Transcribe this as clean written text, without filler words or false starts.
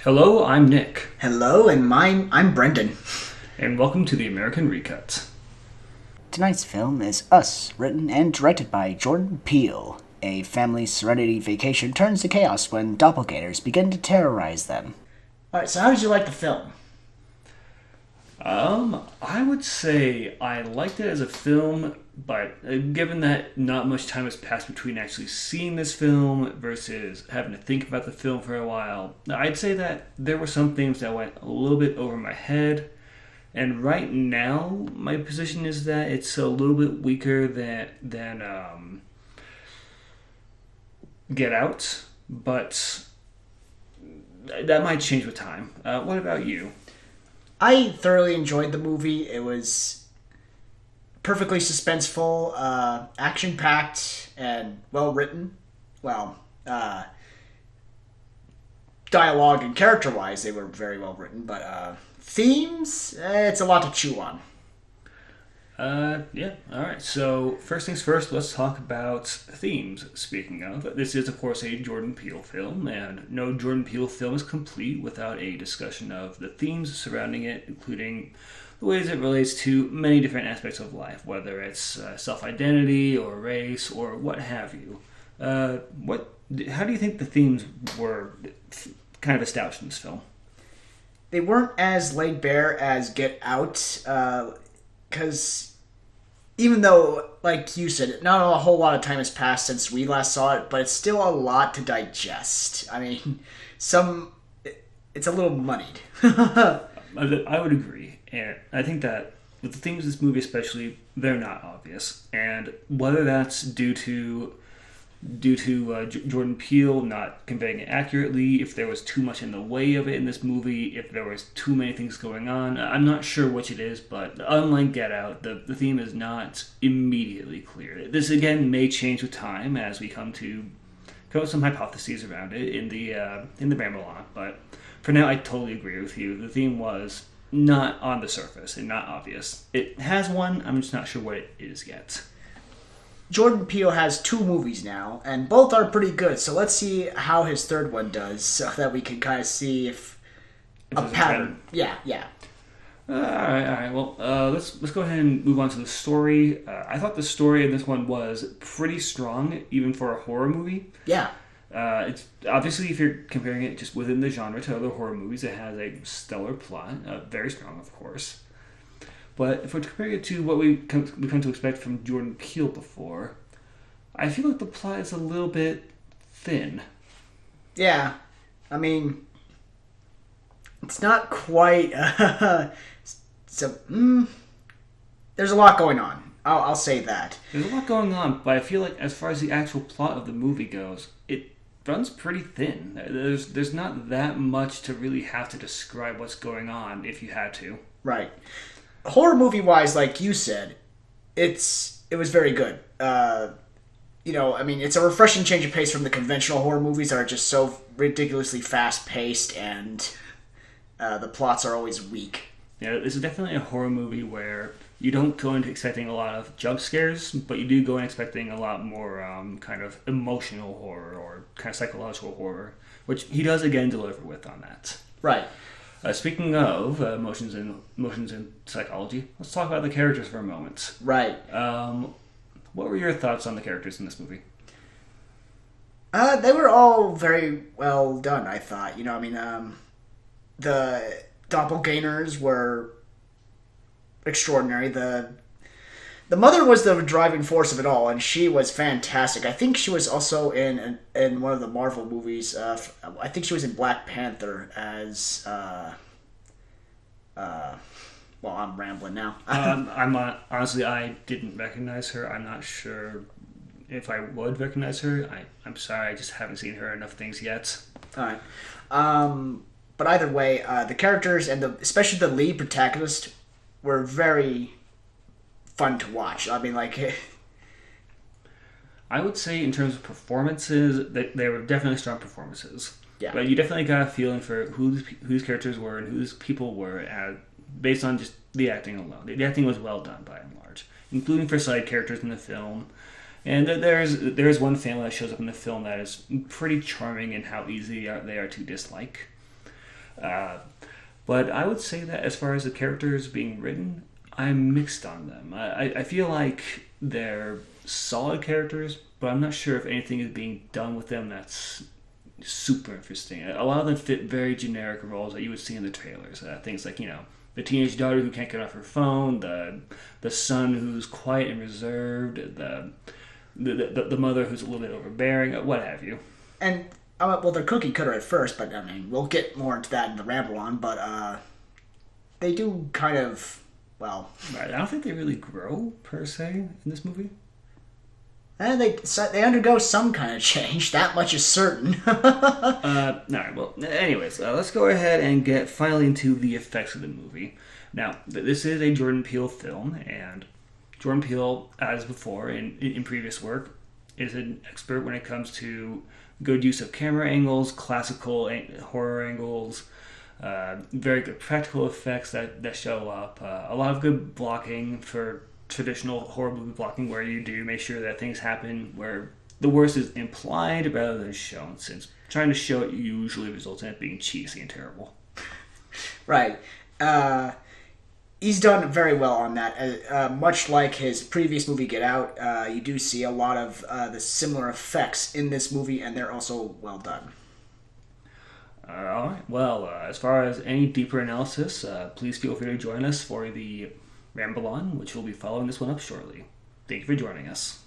Hello, I'm Nick, Hello, and I'm Brendan. and welcome to the American Recut. Tonight's film is Us, written and directed by Jordan Peele. A family's serenity vacation turns to chaos when doppelgangers begin to terrorize them. Alright, so how did you like the film? I would say I liked it as a film, but given that not much time has passed between actually seeing this film versus having to think about the film for a while, I'd say that there were some things that went a little bit over my head. And right now, my position is that it's a little bit weaker than Get Out, but that might change with time. What about you? I thoroughly enjoyed the movie. It was perfectly suspenseful, action-packed, and well-written. Dialogue and character-wise, they were very well-written, but themes, it's a lot to chew on. Yeah, alright. So, first things first, let's talk about themes. Speaking of, this is, of course, a Jordan Peele film, and no Jordan Peele film is complete without a discussion of the themes surrounding it, including the ways it relates to many different aspects of life, whether it's self-identity, or race, or what have you. How do you think the themes were kind of established in this film? They weren't as laid bare as Get Out, because even though, like you said, not a whole lot of time has passed since we last saw it, but it's still a lot to digest. I mean, it's a little moneyed. I would agree, and I think that with the themes of this movie especially, they're not obvious, and whether that's due to Jordan Peele not conveying it accurately, if there was too much in the way of it in this movie, if there was too many things going on, I'm not sure which it is, but unlike Get Out, the theme is not immediately clear. This again may change with time as we come with some hypotheses around it in the ramble on, but for now I totally agree with you. The theme was not on the surface and not obvious. It has one, I'm just not sure what it is yet. Jordan Peele has 2 movies now, and both are pretty good. So let's see how his third one does, so that we can kind of see if a pattern. Yeah. All right. Well, let's go ahead and move on to the story. I thought the story in this one was pretty strong, even for a horror movie. Yeah. It's obviously, if you're comparing it just within the genre to other horror movies, it has a stellar plot, very strong, of course. But if we're comparing it to what we come to expect from Jordan Peele before, I feel like the plot is a little bit thin. Yeah. I mean, it's not quite... there's a lot going on. I'll say that. There's a lot going on, but I feel like as far as the actual plot of the movie goes, it runs pretty thin. There's not that much to really have to describe what's going on if you had to. Right. Horror movie wise, like you said, it was very good. I mean, it's a refreshing change of pace from the conventional horror movies that are just so ridiculously fast paced, and the plots are always weak. Yeah, this is definitely a horror movie where you don't go into expecting a lot of jump scares, but you do go in expecting a lot more kind of emotional horror or kind of psychological horror, which he does again deliver with on that. Right. Speaking of emotions and psychology, let's talk about the characters for a moment. Right. What were your thoughts on the characters in this movie? They were all very well done, I thought. The doppelgangers were extraordinary. The mother was the driving force of it all, and she was fantastic. I think she was also in one of the Marvel movies. I think she was in Black Panther as... I'm rambling now. Honestly, I didn't recognize her. I'm not sure if I would recognize her. I'm sorry, I just haven't seen her in enough things yet. All right. But either way, the characters and especially the lead protagonist were very fun to watch. I mean, like... I would say in terms of performances, they were definitely strong performances. Yeah. But you definitely got a feeling for whose characters were and whose people were based on just the acting alone. The acting was well done by and large, including for side characters in the film. And there is one family that shows up in the film that is pretty charming in how easy they are to dislike. But I would say that as far as the characters being written, I'm mixed on them. I feel like they're solid characters, but I'm not sure if anything is being done with them that's super interesting. A lot of them fit very generic roles that you would see in the trailers. Things like, the teenage daughter who can't get off her phone, the son who's quiet and reserved, the mother who's a little bit overbearing, what have you. And well, they're cookie cutter at first, but I mean, we'll get more into that in the ramble on. But they do kind of, well, Right, I don't think they really grow per se in this movie. and they undergo some kind of change. That much is certain. All right. Well, anyways, let's go ahead and get finally into the effects of the movie. Now, this is a Jordan Peele film, and Jordan Peele, as before in previous work, is an expert when it comes to good use of camera angles, classical horror angles, very good practical effects that show up, a lot of good blocking for traditional horror movie blocking, where you do make sure that things happen where the worst is implied rather than shown, since trying to show it usually results in it being cheesy and terrible. Right. He's done very well on that. Much like his previous movie, Get Out, you do see a lot of the similar effects in this movie, and they're also well done. All right. Well, as far as any deeper analysis, please feel free to join us for the Ramble On, which will be following this one up shortly. Thank you for joining us.